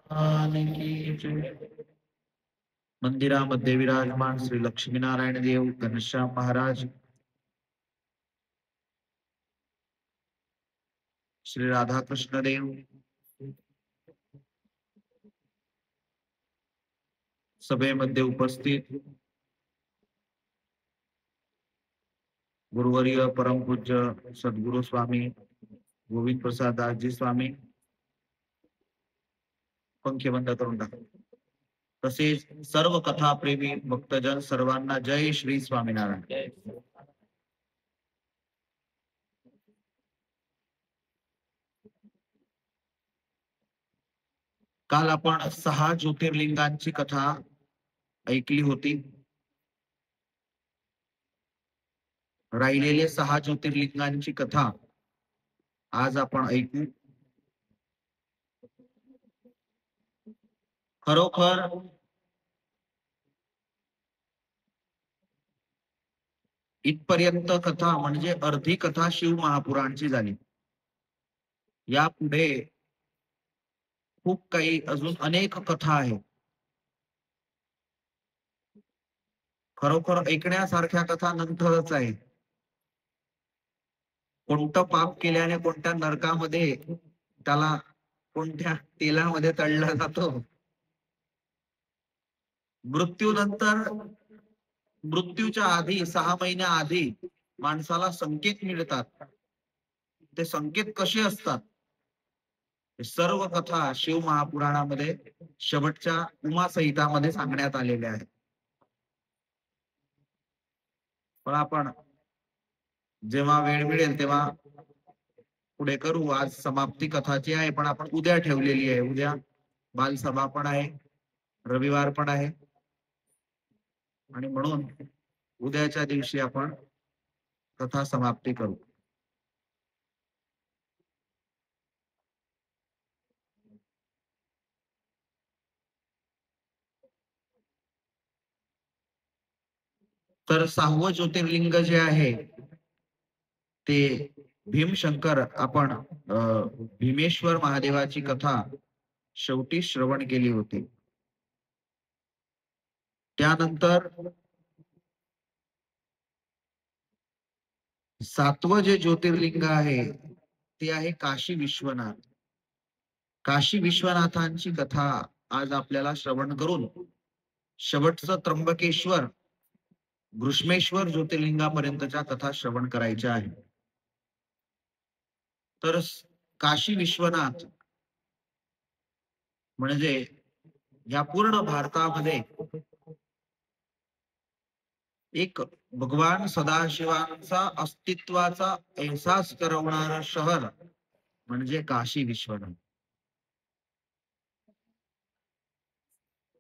भगवान की जय। मंदिरामध्ये विराजमान श्री लक्ष्मीनारायण देव, घनश्याम महाराज, श्री राधाकृष्ण देव, सभेमध्ये उपस्थित गुरुवर्य परमपूज्य सद्गुरु स्वामी गोविंद प्रसाद दासजी स्वामी, पंखे बंद करून टाका. तसेच सर्व कथा प्रेमी भक्तजन सर्वांना जय श्री स्वामीनारायण. काल आपण 6 ज्योतिर्लिंगांची कथा ऐकली होती. राहिलेले 6 ज्योतिर्लिंगांची कथा आज आपण ऐकू. खरोखर इथपर्यंत कथा म्हणजे अर्धी कथा शिव महापुराणची झाली. या पुढे खूप काही अजून अनेक कथा आहेत. खरोखर ऐकण्यासारख्या कथा नंतरच आहे. कोणतं पाप केल्याने कोणत्या नरकामध्ये त्याला कोणत्या तेलामध्ये तळला जातो, मृत्यूनंतर मृत्यूच्या आधी 6 महिन्या आधी माणसाला संकेत मिळतात. ते संकेत कसे असतात हे सर्व कथा शिव महापुराणामध्ये शेवटच्या उमा संहितामध्ये सांगण्यात आलेल्या आहेत. पण आपण जेव्हा वेळ मिळेल तेव्हा पुढे करू. आज समाप्ती कथाची आहे, पण आपण उद्या ठेवलेली आहे. उद्या बालसभा पण आहे, रविवार पण आहे, आणि म्हणून उद्याच्या दिवशी आपण कथा समाप्ती करू. तर 6वं ज्योतिर्लिंग जे आहे ते भीमशंकर, आपण भीमेश्वर महादेवाची कथा शेवटी श्रवण केली होती. त्यानंतर 7वं जे ज्योतिर्लिंग आहे ते आहे काशी विश्वनाथ. काशी विश्वनाथांची कथा आज आपल्याला श्रवण करून शेवटचं त्र्यंबकेश्वर घृष्मेश्वर ज्योतिर्लिंगापर्यंतच्या कथा श्रवण करायच्या आहे. तर काशी विश्वनाथ म्हणजे या पूर्ण भारतामध्ये एक भगवान सदाशिवांचा अस्तित्वाचा एहसास करवणारं शहर म्हणजे काशी विश्वनाथ.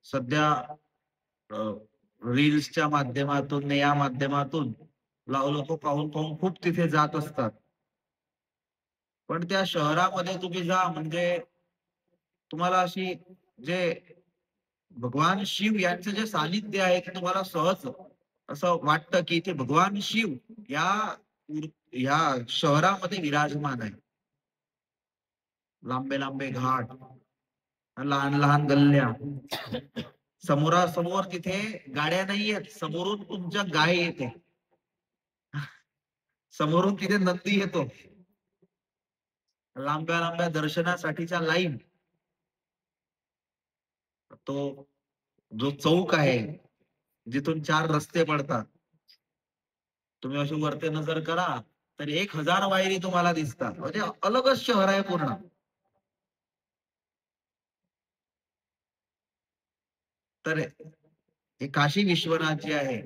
सध्या रील्सच्या माध्यमातून, या माध्यमातून लोक पाहून पाहून खूप तिथे जात असतात. पण त्या शहरामध्ये तुम्ही जा म्हणजे तुम्हाला अशी जे भगवान शिव यांचं जे सानिध्य आहे ते तुम्हाला सहज असं वाटतं की इथे भगवान शिव या शहरामध्ये विराजमान आहे. लांबे लांबे घाट, लहान लहान गल्ल्या, समोरासमोर तिथे गाड्या नाहीयेत, समोरून तुमच्या गाय येते, समोरून तिथे नंदी येतो, लांब्या लांब्या दर्शनासाठीच्या लाईन. तो जो चौक आहे जिथून 4 रस्ते पडतात, तुम्ही अशी वरती नजर करा तर 1000 वायरी तुम्हाला दिसतात. म्हणजे अलगच शहर आहे पूर्ण. तर हे काशी विश्वनाथ जे आहे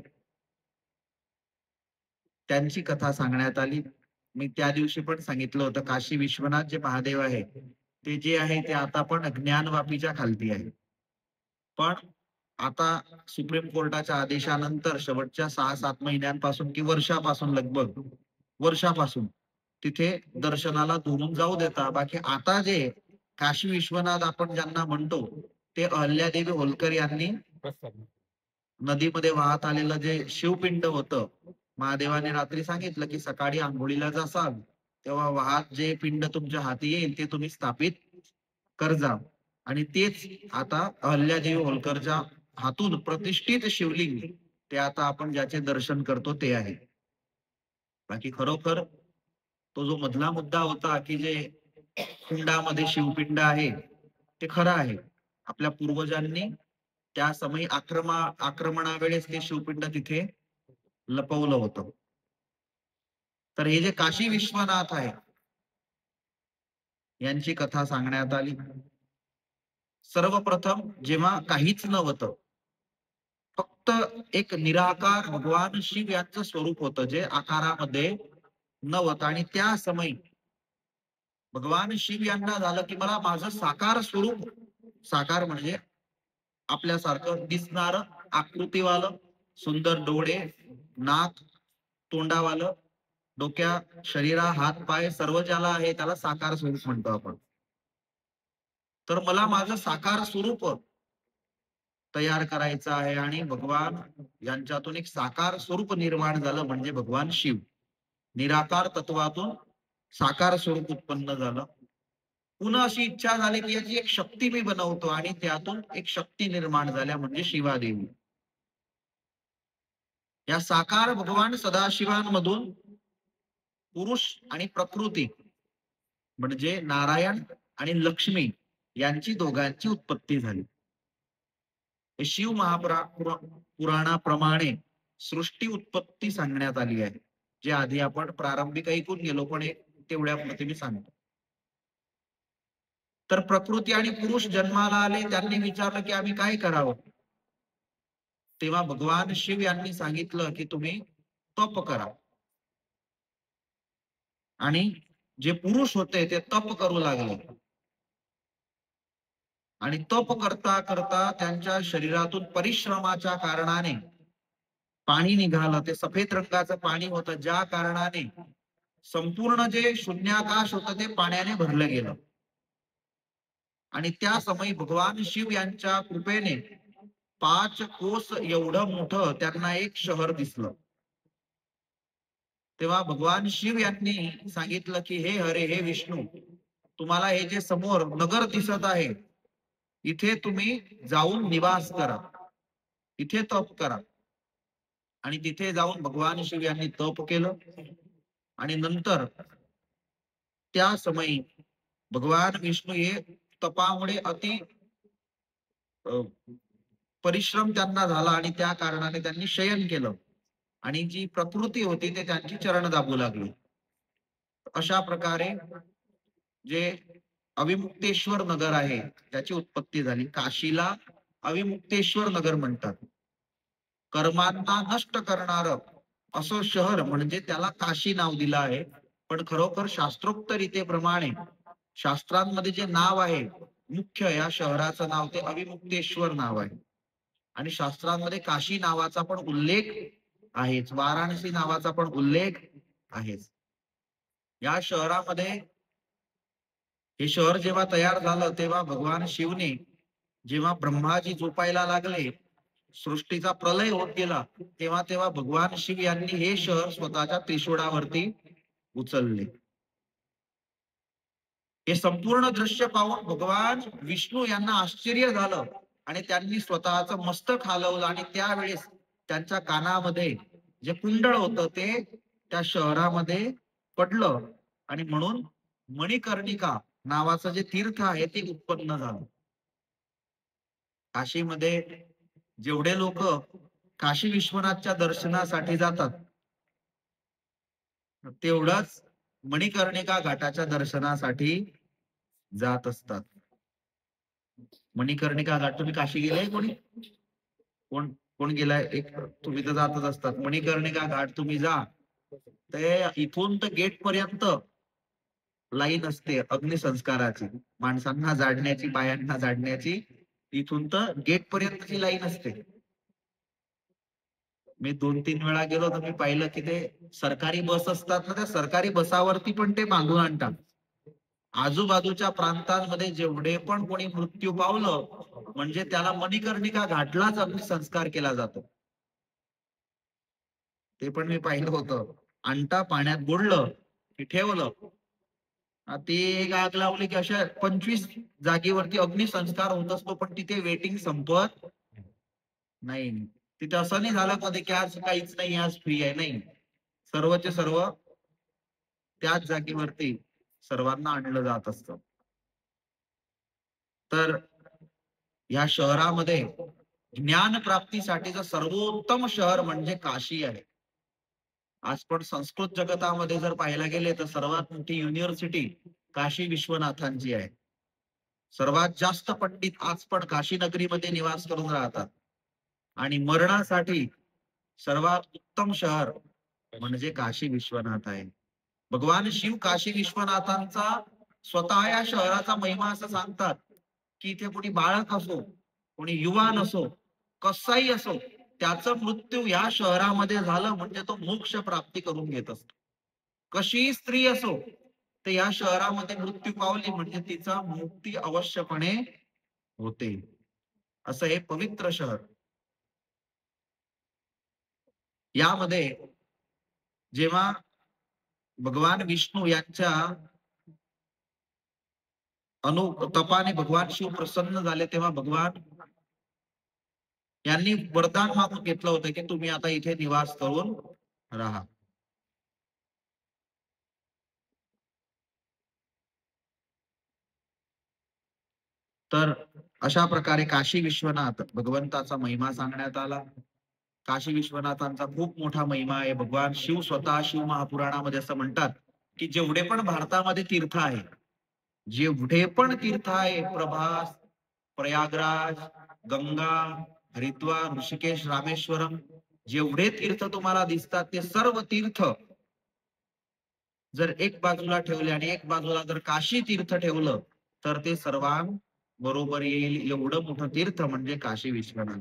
त्यांची कथा सांगण्यात आली. मी त्या दिवशी पण सांगितलं होतं, काशी विश्वनाथ जे महादेव आहे ते जे आहे ते आता पण ज्ञानवापीच्या खालती आहे. पण आता सुप्रीम कोर्टाच्या आदेशानंतर शेवटच्या 6-7 महिन्यांपासून की वर्षापासून, लगभग वर्षापासून तिथे दर्शनाला दुरून जाऊ देता. बाकी आता जे काशी विश्वनाथ आपण ज्यांना म्हणतो ते अहल्यादेवी होलकर यांनी नदीमध्ये वाहत आलेलं जे शिवपिंड होतं, महादेवाने रात्री सांगितलं की सकाळी आंघोळीला जासाल तेव्हा वाहत जे पिंड तुमच्या हाती येईल ते तुम्ही स्थापित कर जा. आणि तेच आता अहल्यादेवी होळकरच्या हातून प्रतिष्ठित शिवलिंग ते आता आपण ज्याचे दर्शन करतो ते आहे. बाकी खरोखर तो जो मधला मुद्दा होता की जे पिंडामध्ये शिवपिंड आहे ते खरं आहे. आपल्या पूर्वजांनी त्या समयी आक्रमणावेळेस ते शिवपिंड तिथे लपवलं होतं. तर हे जे काशी विश्वनाथ आहे यांची कथा सांगण्यात आली. सर्वप्रथम जेव्हा काहीच नव्हतं, फक्त एक निराकार भगवान शिव यांचं स्वरूप होतं जे आकारामध्ये नव्हतं आणि त्या समयी भगवान शिव यांना झालं की मला माझं साकार स्वरूप, साकार म्हणजे आपल्यासारखं दिसणार आकृतीवालं, सुंदर डोळे, नाक, तोंडावालं, डोक्या, शरीरा, हात पाय सर्व ज्याला आहे त्याला साकार स्वरूप म्हणतो आपण. तर मला माझं साकार स्वरूप तयार करायचं आहे आणि भगवान यांच्यातून एक साकार स्वरूप निर्माण झालं म्हणजे भगवान शिव. निराकार तत्वातून साकार स्वरूप उत्पन्न झालं. पुन्हा अशी इच्छा झाली की याची एक शक्ती मी बनवतो आणि त्यातून एक शक्ती निर्माण झाल्या म्हणजे शिवादेवी. या साकार भगवान सदाशिवांमधून पुरुष आणि प्रकृती म्हणजे नारायण आणि लक्ष्मी यांची दोघांची उत्पत्ती झाली. शिव पुराणाप्रमाणे सृष्टी उत्पत्ती सांगण्यात आली आहे, जे आधी आपण प्रारंभिक ऐकून गेलो पण तेवढ्या मी सांगतो. तर प्रकृती आणि पुरुष जन्माला आले, त्यांनी विचारलं की आम्ही काय करावं. तेव्हा भगवान शिव यांनी सांगितलं की तुम्ही तप करा. आणि जे पुरुष होते ते तप करू लागले आणि तप करता करता त्यांच्या शरीरातून परिश्रमाच्या कारणाने पाणी निघालं. ते सफेद रंगाचं पाणी होतं, ज्या कारणाने संपूर्ण जे शून्याकाश होतं ते पाण्याने भरलं गेलं. आणि त्या समयी भगवान शिव यांच्या कृपेने 5 कोस एवढं मोठं त्यांना एक शहर दिसलं. तेव्हा भगवान शिव यांनी सांगितलं की हे हरे, हे विष्णू, तुम्हाला हे जे समोर नगर दिसत आहे इथे तुम्ही जाऊन निवास करा, इथे तप करा. आणि तिथे जाऊन भगवान शिव यांनी तप केलं आणि नंतर त्या समयी भगवान विष्णू हे तपामुळे अति परिश्रम त्यांना झाला आणि त्या कारणाने त्यांनी शयन केलं आणि जी प्रकृती होती ते त्यांची चरण दाबू लागली. अशा प्रकारे जे अविमुक्तेश्वर नगर आहे त्याची उत्पत्ती झाली. काशीला अविमुक्तेश्वर नगर म्हणतात. कर्मांना नष्ट करणार असं शहर म्हणजे त्याला काशी नाव दिलं आहे. पण खरोखर शास्त्रोक्त रीतेप्रमाणे शास्त्रांमध्ये जे नाव आहे मुख्य या शहराचं नाव ते अविमुक्तेश्वर नाव आहे. आणि शास्त्रांमध्ये काशी नावाचा पण उल्लेख आहेच, वाराणसी नावाचा पण उल्लेख आहेच. या शहरामध्ये हे शहर जेव्हा तयार झालं तेव्हा भगवान शिवने जेव्हा ब्रह्माजी झोपायला लागले, सृष्टीचा प्रलय होत गेला, तेव्हा तेव्हा भगवान शिव यांनी हे शहर स्वतःच्या त्रिशूळावरती उचलले. हे संपूर्ण दृश्य पाहून भगवान विष्णू यांना आश्चर्य झालं आणि त्यांनी स्वतःचं मस्तक हलवलं आणि त्यावेळेस त्यांच्या कानामध्ये जे कुंडळ होतं ते त्या शहरामध्ये पडलं आणि म्हणून मणिकर्णिका नावाचं जे तीर्थ आहे ते उत्पन्न झालं. काशीमध्ये जेवढे लोक काशी विश्वनाथच्या दर्शनासाठी जातात तेवढंच मणिकर्णिका घाटाच्या दर्शनासाठी जात असतात. मणिकर्णिका घाट तुम्ही काशी गेलाय कोणी? कोण कोण गेलाय? एक तुम्ही तर जातच असतात. मणिकर्णिका घाट तुम्ही जा, ते इथून तर गेट पर्यंत लाईन असते अग्निसंस्काराची, माणसांना जाडण्याची, बायांना जाडण्याची. इथून तर गेट पर्यंतची लाईन असते. मी 2-3 वेळा गेलो तर मी पाहिलं की ते सरकारी बस असतात ना, त्या सरकारी बसावरती पण ते बांधून आणतात. आजूबाजूच्या प्रांतांमध्ये जेवढे पण कोणी मृत्यू पावलं म्हणजे त्याला मणिकर्णिका घाटलाच अग्निसंस्कार केला जातो. ते पण मी पाहिलं होतं. आणता पाण्यात बुडलं की ठेवलं ते एक आग लावली की अशा 25 जागेवरती अग्निसंस्कार होत असतो, पण तिथे वेटिंग संपत नाही. तिथे असं नाही झालं कधी की आज काहीच नाही, आज फ्री आहे. नाही, सर्वचे सर्व त्याच जागेवरती सर्वांना आणलं जात असतं. तर या शहरामध्ये ज्ञान प्राप्तीसाठीचं सर्वोत्तम शहर म्हणजे काशी आहे. आज पण संस्कृत जगतामध्ये जर पाहायला गेले तर सर्वात मोठी युनिव्हर्सिटी काशी विश्वनाथांची आहे. सर्वात जास्त पंडित आज पण काशी नगरीमध्ये निवास करून राहतात. आणि मरणासाठी सर्वात उत्तम शहर म्हणजे काशी विश्वनाथ आहे. भगवान शिव काशी विश्वनाथांचा स्वतः या शहराचा महिमा असं सांगतात, की इथे कोणी बाळक असो, कोणी युवान असो, कसाही असो, त्याचा मृत्यू या शहरामध्ये झालं म्हणजे तो मोक्ष प्राप्ती करून घेत असतो. कशीही स्त्री असो, तर या शहरामध्ये मृत्यू पावली म्हणजे तिचा मुक्ती अवश्यपणे होते. असं हे पवित्र शहर. यामध्ये जेव्हा भगवान विष्णू यांच्या तपाने भगवान शिव प्रसन्न झाले, तेव्हा भगवान यांनी वरदान मागून घेतलं होतं की तुम्ही आता इथे निवास करून राहा. तर अशा प्रकारे काशी विश्वनाथ भगवंताचा महिमा सांगण्यात आला. काशी विश्वनाथांचा खूप मोठा महिमा आहे. भगवान शिव स्वतः शिव महापुराणामध्ये असं म्हणतात, की जेवढे पण भारतामध्ये तीर्थ आहे, जेवढे पण तीर्थ आहे, प्रभास, प्रयागराज, गंगा, हरिद्वार, ऋषिकेश, रामेश्वरम, जेवढे तीर्थ तुम्हाला दिसतात ते सर्व तीर्थ जर एक बाजूला ठेवले आणि एक बाजूला जर काशी तीर्थ ठेवलं तर ते सर्वां बरोबर येईल. एवढं मोठं तीर्थ म्हणजे काशी विश्वनाथ.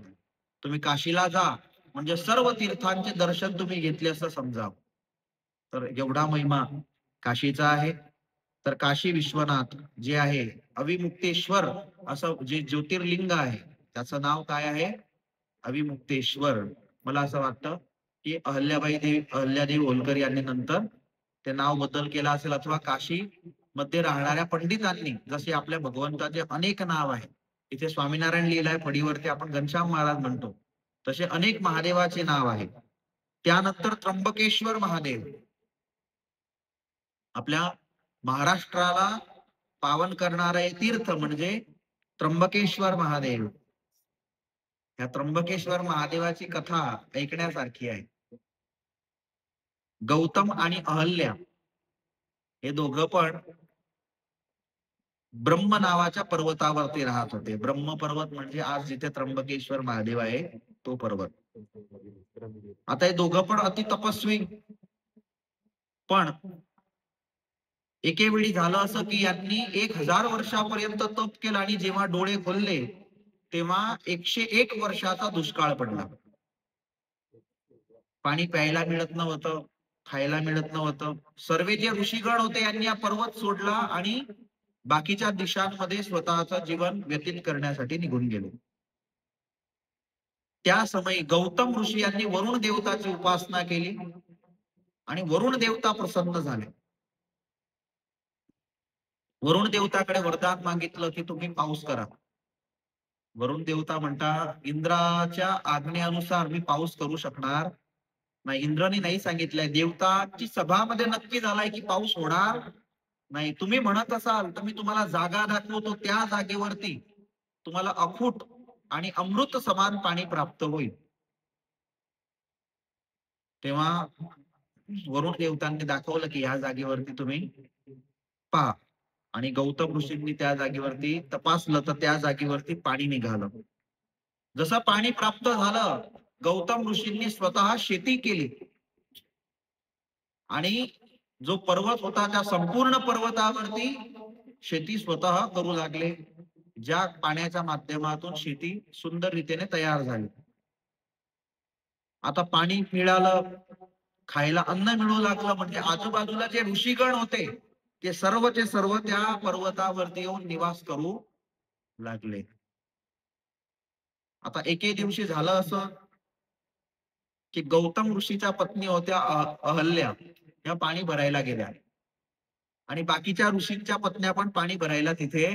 तुम्ही काशीला जा म्हणजे सर्व तीर्थांचे दर्शन तुम्ही घेतले असं समजा. तर एवढा महिमा काशीचा आहे. तर काशी विश्वनाथ जे आहे, अविमुक्तेश्वर असं जे ज्योतिर्लिंग आहे, त्याचं नाव काय आहे? अविमुक्तेश्वर. मला असं वाटतं की अहल्यादेवी होलकर यांनी नंतर ते नाव बदल केला असेल, अथवा काशी मध्ये राहणाऱ्या पंडितांनी, जसे आपल्या भगवंताचे अनेक नाव आहे. इथे स्वामीनारायण लिहिलाय फळीवरती, आपण घनश्याम महाराज म्हणतो. तसे अनेक महादेवाचे नाव आहे. त्यानंतर त्र्यंबकेश्वर महादेव, आपल्या महाराष्ट्राला पावन करणारे तीर्थ म्हणजे त्र्यंबकेश्वर महादेव. या त्र्यंबकेश्वर महादेवाची कथा ऐकण्यासारखी आहे. गौतम आणि अहल्या हे दोघं पण ब्रह्म नावाच्या पर्वतावरती राहत होते. ब्रह्म पर्वत म्हणजे आज जिथे त्र्यंबकेश्वर महादेव आहे तो पर्वत. आता हे दोघं पण अति तपस्वी, पण एके वेळी झालं असं की यांनी 1000 वर्षापर्यंत तप केलं आणि जेव्हा डोळे खोलले तेव्हा 101 वर्षाचा दुष्काळ पडला. पाणी प्यायला मिळत नव्हतं, खायला मिळत नव्हतं. सर्व जे ऋषीगण होते यांनी हा पर्वत सोडला आणि बाकीच्या दिशांमध्ये स्वतःचं जीवन व्यतीत करण्यासाठी निघून गेले. त्या समयी गौतम ऋषी यांनी वरुण देवताची उपासना केली आणि वरुण देवता प्रसन्न झाले. वरुण देवताकडे वरदान मागितलं की तुम्ही पाऊस करा. वरुण देवता म्हणतात, इंद्राच्या आज्ञेनुसार मी पाऊस करू शकणार नाही. इंद्राने नाही सांगितलंय, देवताची सभामध्ये नक्की झालाय की पाऊस होणार नाही. तुम्ही म्हणत असाल तर मी तुम्हाला जागा दाखवतो, त्या जागेवरती तुम्हाला अफूट आणि अमृत समान पाणी प्राप्त होईल. तेव्हा वरुण देवतांनी दाखवलं की या जागेवरती तुम्ही पहा. आणि गौतम ऋषींनी त्या जागेवरती तपासलं तर त्या जागेवरती पाणी निघालं. जसं पाणी प्राप्त झालं, गौतम ऋषींनी स्वतः शेती केली आणि जो पर्वत होता त्या संपूर्ण पर्वतावरती शेती स्वतः करू लागले. ज्या पाण्याच्या माध्यमातून शेती सुंदर रीतीने तयार झाली. आता पाणी मिळालं, खायला अन्न मिळू लागलं म्हणजे आजूबाजूला जे ऋषीगण होते ते सर्वचे सर्व त्या पर्वतावरती येऊन निवास करू लागले. आता एके दिवशी झालं असं की गौतम ऋषीच्या पत्नी होत्या अहल्या, त्या पाणी भरायला गेल्या आणि बाकीच्या ऋषींच्या पत्न्या पण पाणी भरायला तिथे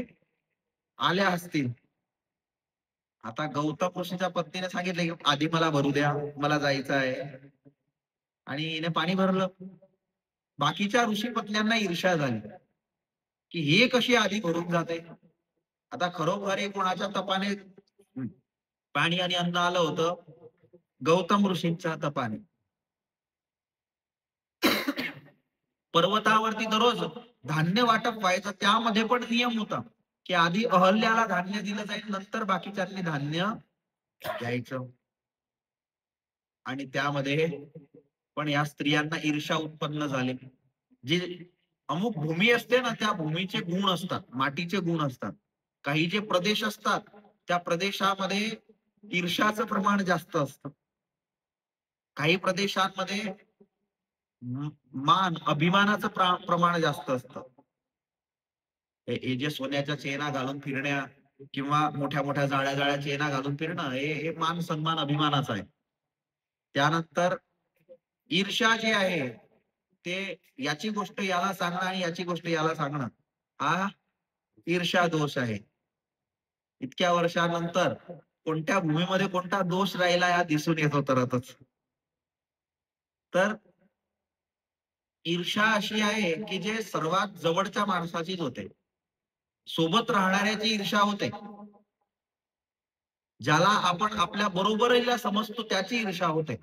आल्या असतील. आता गौतम ऋषीच्या पत्नीने सांगितलं की आधी मला भरू द्या, मला जायचं आहे, आणि हिने पाणी भरलं. बाकीच्या ऋषी पत्न्यांना ईर्ष्या झाली की हे कशी आधी भरून जाते. आता खरोखर कोणाच्या तपाने पाणी आणि अन्न आलं होतं? गौतम ऋषींच्या तपाने. पर्वतावरती दररोज धान्य वाटप व्हायचं, त्यामध्ये पण नियम होता की आधी अहल्याला धान्य दिलं जाईल, नंतर बाकीच्यांनी धान्य घ्यायचं. आणि त्यामध्ये पण या स्त्रियांना ईर्ष्या उत्पन्न झाली. जी अमुक भूमी असते ना, त्या भूमीचे गुण असतात, मातीचे गुण असतात. काही जे प्रदेश असतात, त्या प्रदेशामध्ये ईर्ष्याचं प्रमाण जास्त असतं. काही प्रदेशांमध्ये मान अभिमानाचं प्रमाण जास्त असतं. हे जे सोन्याच्या चेना घालून फिरण्या किंवा मोठ्या मोठ्या जाळ्या जाळ्या चेना घालून फिरणं, हे मान सन्मान अभिमानाचं आहे. त्यानंतर ईर्ष्या जे आहे ते याची गोष्ट याला सांगणं आणि याची गोष्ट याला सांगणं, हा ईर्ष्या दोष आहे. इतक्या वर्षानंतर कोणत्या भूमीमध्ये कोणता दोष राहिला या दिसून येतो तरतच. तर ईर्ष्या अशी आहे की जे सर्वात जवळच्या माणसाचीच होते, सोबत राहणाऱ्याची ईर्ष्या होते, ज्याला आपण आपल्या बरोबरीला समजतो त्याची ईर्ष्या होते.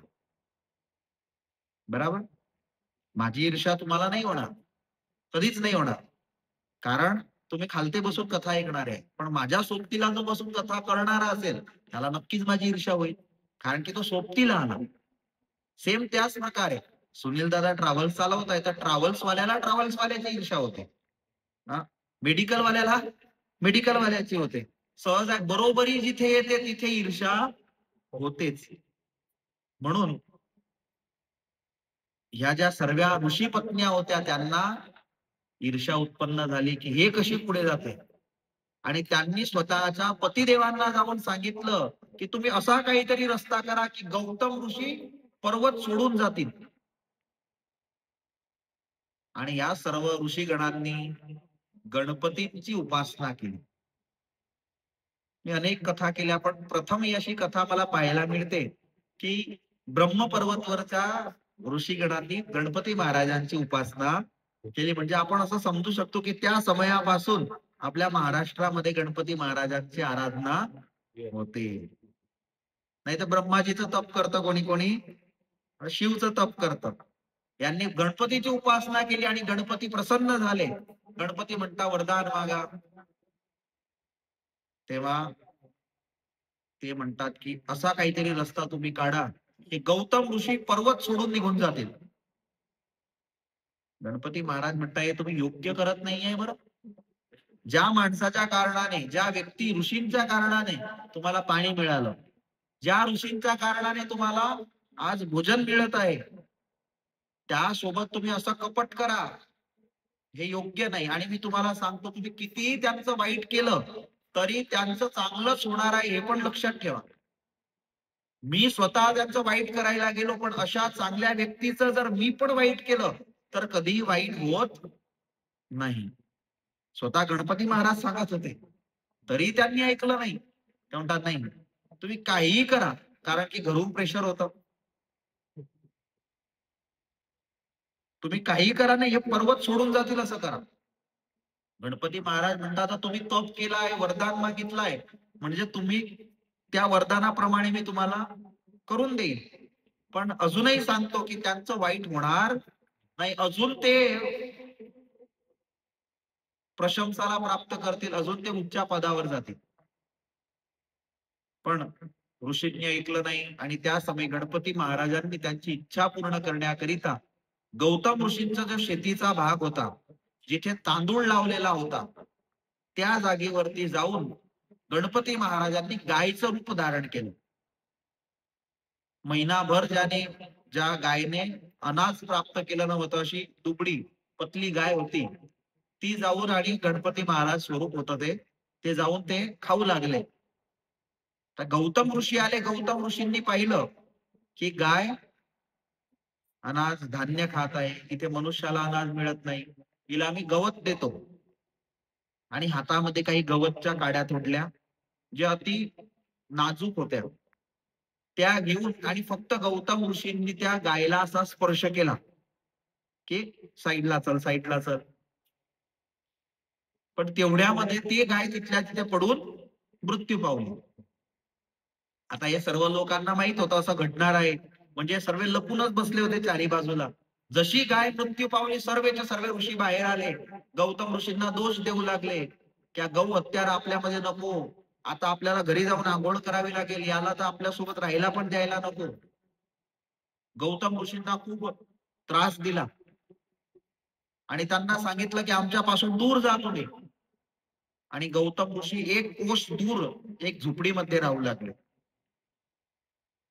बरोबर? माझी ईर्ष्या तुम्हाला नाही होणार, कधीच नाही होणार. कारण तुम्ही खालते बसून कथा ऐकणार आहे, पण माझ्या सोबतीला जो बसून कथा करणारा असेल त्याला नक्कीच माझी ईर्ष्या होईल, कारण की तो सोबतीला आला. सेम त्याच प्रकारे सुनील दादा ट्रॅव्हल्स चालवत आहे, तर ट्रॅव्हल्स वाल्याला ट्रॅव्हल्स वाल्याची ईर्ष्या होते, मेडिकल वाल्याला मेडिकल वाल्याची होते. सहज आहे, बरोबरी जिथे येते तिथे ईर्ष्या होतेच. म्हणून ह्या ज्या सर्व ऋषी पत्न्या होत्या त्यांना ईर्ष्या उत्पन्न झाली की हे कशी पुढे जाते, आणि त्यांनी स्वतःच्या पतिदेवांना जाऊन सांगितलं की तुम्ही असा काहीतरी रस्ता करा की गौतम ऋषी पर्वत सोडून जातील. आणि या सर्व ऋषीगणांनी गणपतींची उपासना केली. मी अनेक कथा केल्या, पण प्रथम अशी कथा मला पाहायला मिळते की ब्रह्मपर्वतवरच्या ऋषीगणांनी गणपती महाराजांची उपासना केली. म्हणजे आपण असं समजू शकतो की त्या समयापासून आपल्या महाराष्ट्रामध्ये गणपती महाराजांची आराधना होते. नाही तर ब्रह्माजीचं तप करतं कोणी कोणी, शिवचं तप करतं. यांनी गणपतीची उपासना केली आणि गणपती प्रसन्न झाले. गणपती म्हणता वरदान मागा, तेव्हा ते म्हणतात की असा काहीतरी रस्ता तुम्ही काढा की गौतम ऋषी पर्वत सोडून निघून जातील. गणपती महाराज म्हणताय तुम्ही योग्य करत नाहीये. बरं, ज्या माणसाच्या कारणाने, ज्या व्यक्ती ऋषींच्या कारणाने तुम्हाला पाणी मिळालं, ज्या ऋषींच्या कारणाने तुम्हाला आज भोजन मिळत आहे, त्यासोबत तुम्ही असं कपट करा, हे योग्य नाही. आणि मी तुम्हाला सांगतो, तुम्ही कितीही त्यांचं वाईट केलं तरी त्यांचं चांगलंच होणार आहे, हे पण लक्षात ठेवा. मी स्वतः त्यांचं वाईट करायला गेलो, पण अशा चांगल्या व्यक्तीचं जर मी पण वाईट केलं तर कधीही वाईट होत नाही. स्वतः गणपती महाराज सांगत होते, तरी त्यांनी ऐकलं नाही. ते म्हणतात नाही, तुम्ही काहीही करा, कारण की घरून प्रेशर होतं. तुम्ही काही करा नाही, हे पर्वत सोडून जातील असं करा. गणपती महाराज म्हणतात तुम्ही तप केलाय, वरदान मागितलाय, म्हणजे तुम्ही त्या वरदानाप्रमाणे मी तुम्हाला करून देईल. पण अजूनही सांगतो की त्यांचं वाईट होणार नाही. अजून ते प्रशंसाला प्राप्त करतील, अजून ते उच्च पदावर जातील. पण ऋषींनी ऐकलं नाही आणि त्या समय गणपती महाराजांनी त्यांची इच्छा पूर्ण करण्याकरिता गौतम ऋषींचा जो शेतीचा भाग होता, जिथे तांदूळ लावलेला होता, त्या जागेवरती जाऊन गणपती महाराजांनी गायचं रूप धारण केलं. महिनाभर ज्या गायने अनाज प्राप्त केलं नव्हतं, अशी दुबडी पतली गाय होती, ती जाऊन आणि गणपती महाराज स्वरूप होत ते जाऊन ते खाऊ लागले. तर गौतम ऋषी आले. गौतम ऋषींनी पाहिलं की गाय अनाज धान्य खात आहे, इथे मनुष्याला अनाज मिळत नाही. तिला आम्ही गवत देतो. आणि हातामध्ये काही गवतच्या काड्या तोडल्या, ज्या अति नाजूक होत्या. त्या घेऊन आणि फक्त गौतम ऋषींनी त्या गायला असा स्पर्श केला, की साईडला चल, साईडला चल. पण तेवढ्यामध्ये ती गाय तिथल्या तिथे पडून मृत्यू पावली. आता हे सर्व लोकांना माहित होतं असं घडणार आहे, म्हणजे सर्व लपूनच बसले होते चारी बाजूला. जशी गाय मृत्यू पावली, सर्वच्या सर्व ऋषी बाहेर आले. गौतम ऋषींना दोष देऊ लागले, की गौ हत्यार आपल्यामध्ये नको. आता आपल्याला घरी जाऊन आंघोळ करावी लागेल, याला तर आपल्यासोबत राहायला पण द्यायला नको. गौतम ऋषींना खूप त्रास दिला आणि त्यांना सांगितलं की आमच्यापासून दूर जा तुम्ही. आणि गौतम ऋषी एक कोस दूर एक झोपडीमध्ये राहू लागले.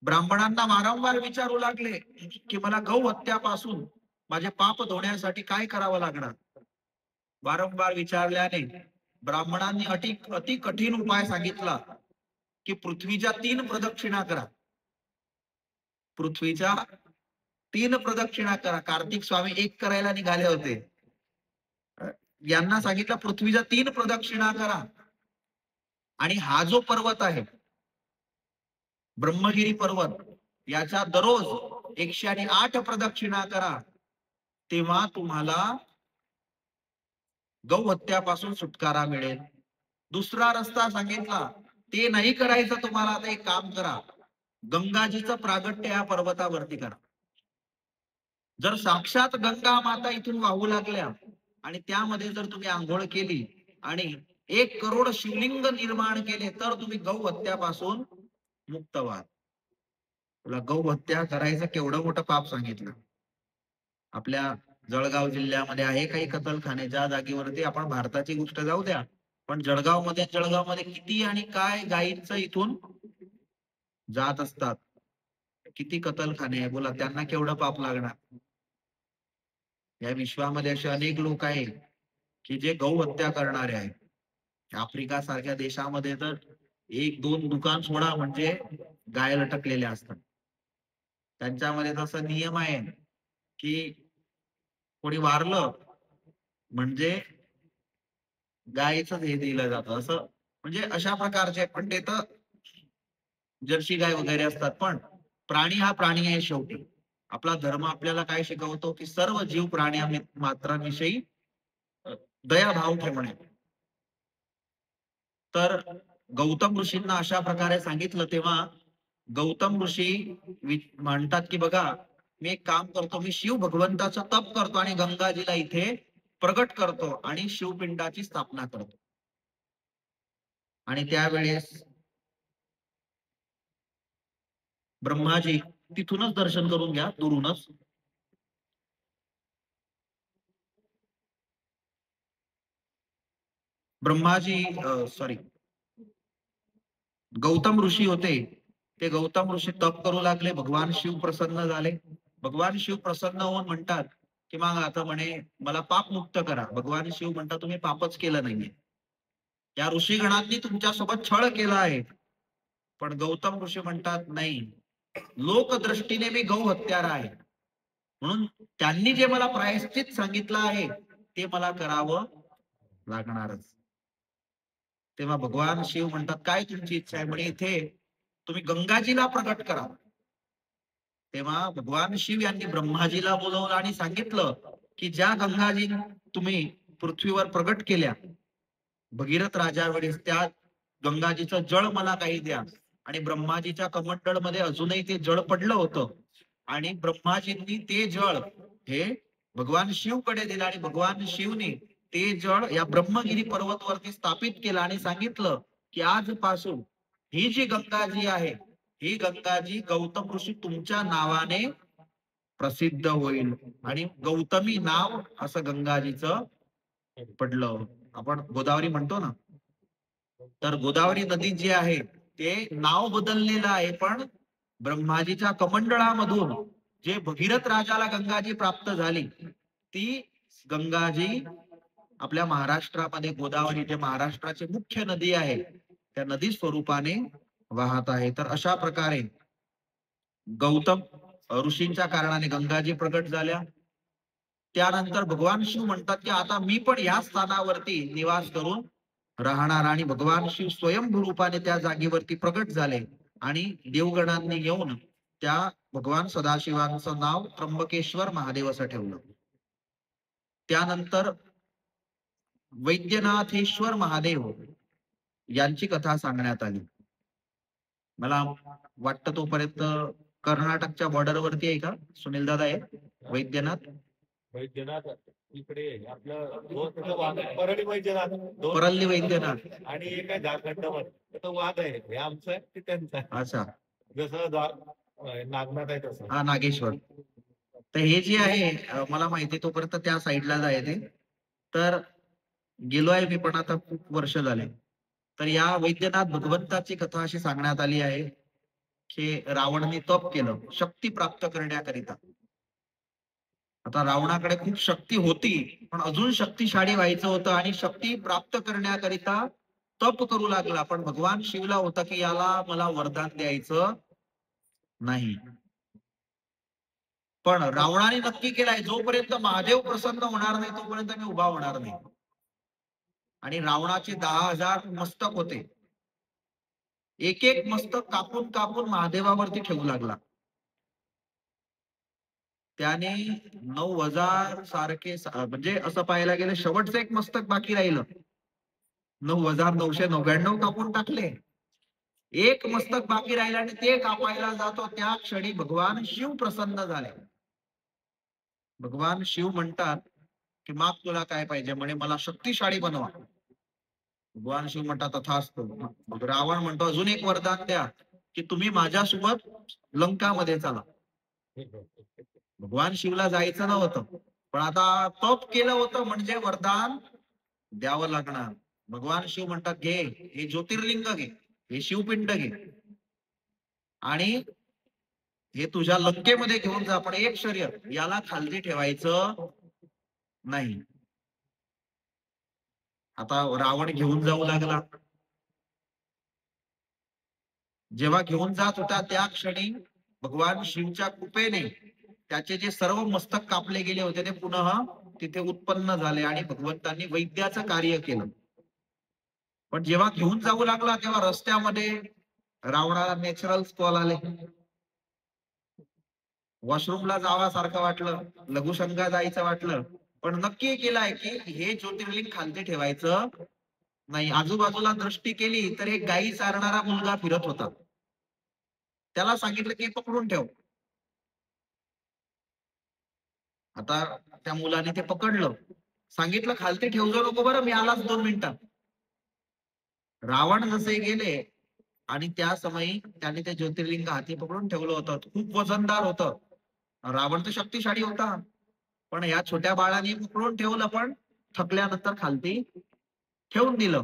ब्राह्मणांना वारंवार विचारू लागले की मला गौ हत्यापासून माझे पाप धुण्यासाठी काय करावं लागणार. वारंवार विचारल्याने ब्राह्मणांनी अति कठीण उपाय सांगितला की पृथ्वीच्या 3 प्रदक्षिणा करा. पृथ्वीच्या 3 प्रदक्षिणा करा. कार्तिक स्वामी एक करायला निघाले होते. यांना सांगितलं पृथ्वीच्या 3 प्रदक्षिणा करा. आणि हा जो पर्वत आहे ब्रह्मगिरी पर्वत, याच्या दररोज 108 प्रदक्षिणा करा. तेव्हा तुम्हाला गौहत्यापासून सुटकारा मिळेल. दुसरा रस्ता सांगितला, ते नाही करायचं तुम्हाला. आता एक काम करा, गंगाजीचं प्रागट्य या पर्वतावरती करा. जर साक्षात गंगा माता इथून वाहू लागल्या आणि त्यामध्ये जर तुम्ही आंघोळ केली आणि 1 करोड शिवलिंग निर्माण केले, तर तुम्ही गौ हत्यापासून मुक्त व्हाल. तुला गौ हत्या करायचं केवढं मोठं पाप सांगितलं. आपल्या जळगाव जिल्ह्यामध्ये आहे काही कतलखाने, ज्या जागेवरती आपण भारताची गोष्ट जाऊ द्या, पण जळगावमध्ये किती आणि काय गायींचं इथून जात असतात. किती कतलखाने आहे, बोला त्यांना केवढं पाप लागणार. या विश्वामध्ये असे अनेक लोक आहेत की जे गौ हत्या करणारे आहेत. आफ्रिका सारख्या देशामध्ये तर 1-2 दुकान सोडा म्हणजे गाय लटकलेल्या असतात. त्यांच्यामध्ये तसा नियम आहे की कोणी वारलं म्हणजे गायीच हे दिलं जातं, असं म्हणजे अशा प्रकारचे. पण ते तर जर्सी गाय वगैरे असतात, पण प्राणी हा प्राणी आहे शेवटी. आपला धर्म आपल्याला काय शिकवतो की सर्व जीव प्राण्या मात्रांविषयी दयाभाव ठेवणे. तर गौतम ऋषींना अशा प्रकारे सांगितलं, तेव्हा गौतम ऋषी म्हणतात की बघा, मी एक काम करतो, मी शिव भगवंताचं तप करतो आणि गंगाजीला इथे प्रगट करतो आणि शिवपिंडाची स्थापना करतो. आणि त्यावेळेस ब्रह्माजी तिथूनच दर्शन करून घ्या, दुरूनच. ब्रह्माजी सॉरी, गौतम ऋषी होते. ते गौतम ऋषी तप करू लागले, भगवान शिव प्रसन्न झाले. भगवान शिव प्रसन्न होऊन म्हणतात की मग आता म्हणे मला पाप मुक्त करा. भगवान शिव म्हणतात तुम्ही पापच केलं नाहीये, या ऋषीगणांनी तुमच्यासोबत छळ केला आहे. पण गौतम ऋषी म्हणतात नाही, लोकदृष्टीने मी गौ हत्यारा आहे, म्हणून त्यांनी जे मला प्रायश्चित सांगितलं आहे ते मला करावं लागणारच. तेव्हा भगवान शिव म्हणतात काय तुमची इच्छा आहे. म्हणे इथे तुम्ही गंगाजीला प्रकट करा. तेव्हा भगवान शिव यांनी ब्रह्माजीला बोलवलं आणि सांगितलं की ज्या गंगाजी तुम्ही पृथ्वीवर प्रगट केल्या भगीरथ राजा वेळेस, त्या गंगाजीचं जळ मला काही द्या. आणि ब्रह्माजीच्या कमंडळ मध्ये अजूनही ते जळ पडलं होतं आणि ब्रह्माजींनी ते जळ हे भगवान शिवकडे दिलं आणि भगवान शिवने ते जळ या ब्रह्मगिरी पर्वतवरती स्थापित केलं आणि सांगितलं की आजपासून ही जी गंगाजी आहे, ही गंगाजी गौतम ऋषी तुमच्या नावाने प्रसिद्ध होईल. आणि गौतमी नाव असं गंगाजीचं पडलं. आपण गोदावरी म्हणतो ना, तर गोदावरी नदी जी आहे ते नाव बदललेलं आहे, पण ब्रह्माजीच्या कमंडळामधून जे भगीरथ राजाला गंगाजी प्राप्त झाली, ती गंगाजी आपल्या महाराष्ट्रामध्ये गोदावरी जे महाराष्ट्राची मुख्य नदी आहे त्या नदी स्वरूपाने वाहत आहे. तर अशा प्रकारे गौतम ऋषींच्या कारणाने गंगाजी प्रगट झाल्या. त्यानंतर भगवान शिव म्हणतात की आता मी पण या स्थानावरती निवास करून राहणार, आणि भगवान शिव स्वयंभू रूपाने त्या जागेवरती प्रगट झाले आणि देवगणांनी येऊन त्या भगवान सदाशिवांचं नाव त्र्यंबकेश्वर महादेव असं ठेवलं. त्यानंतर वैद्यनाथेश्वर महादेव यांची कथा सांगण्यात आली. मला वाटतं तोपर्यंत कर्नाटकच्या बॉर्डरवरती आहे का सुनील दादा आहे वैद्यनाथ? वैद्यनाथ इकडे आपलं परळी वैद्यनाथ, परल्ली वैद्यनाथ आणि एक आहे झारखंडमध्ये तो वाद आहे, हे आमचं आहे ते त्यांचं आहे. अच्छा, जसं नागनाथ आहे तसं. हा नागेश्वर. तर हे जे आहे मला माहिती तोपर्यंत त्या साईडला आहे ते. तर गेलोय मी पण आता खूप वर्ष झाले. तर या वैद्यनाथ भगवंताची कथा अशी सांगण्यात आली आहे की रावणाने तप केलं शक्ती प्राप्त करण्याकरिता. आता रावणाकडे खूप शक्ती होती, पण अजून शक्तिशाली व्हायचं होतं आणि शक्ती प्राप्त करण्याकरिता तप करू लागला. पण भगवान शिवला होता की याला मला वरदान द्यायचं नाही. पण रावणाने नक्की केलाय जोपर्यंत महादेव प्रसन्न होणार नाही तोपर्यंत मी उभा होणार नाही. आणि रावणाचे 10,000 मस्तक होते. एक एक मस्तक कापून कापून महादेवावरती ठेवू लागला. त्याने 9,000 सारखे म्हणजे असं पाहायला गेलं शेवटचं एक मस्तक बाकी राहिलं. 9,999 कापून टाकले. एक मस्तक बाकी राहिलं आणि ते कापायला जातो त्या क्षणी भगवान शिव प्रसन्न झाले. भगवान शिव म्हणतात की माग तुला काय पाहिजे? म्हणे मला शक्तिशाली बनवा. भगवान शिव म्हणतात तथास्तु. मग रावण म्हणतो अजून एक वरदान द्या की तुम्ही माझ्यासोबत लंकामध्ये चला. भगवान शिवला जायचं नव्हतं, पण आता तप केलं होतं म्हणजे वरदान द्यावं लागणार. भगवान शिव म्हणतात घे हे ज्योतिर्लिंग घे, हे शिवपिंड घे आणि हे तुझ्या लंकेमध्ये घेऊन जा, पण एक शर्यत याला खालती ठेवायचं नाही. आता रावण घेऊन जाऊ लागला. जेव्हा घेऊन जात होता त्या क्षणी भगवान शिवच्या कृपेने त्याचे जे सर्व मस्तक कापले गेले होते ते पुन्हा तिथे उत्पन्न झाले आणि भगवंतांनी वैद्याचं कार्य केलं. पण जेव्हा घेऊन जाऊ लागला तेव्हा रस्त्यामध्ये रावणाला नॅचरल कॉल आले. वॉशरूमला जावासारखं वाटलं, लघुशंका जायचं वाटलं, पण नक्की केलाय की हे ज्योतिर्लिंग खालती ठेवायचं नाही. आजूबाजूला दृष्टी केली तर एक गायी चारणारा मुलगा फिरत होता. त्याला सांगितलं की पकडून ठेव. आता त्या मुलाने ते पकडलं, सांगितलं खालती ठेवू नको बरं, मी आलाच 2 मिनिटात. रावण जसे गेले आणि त्या समयी त्याने ते ज्योतिर्लिंग हाती पकडून ठेवलं होतं. खूप वजनदार होतं. रावण तर शक्तिशाली होता, पण या छोट्या बाळाने पकडून ठेवलं, पण थकल्यानंतर खालती ठेवून दिलं.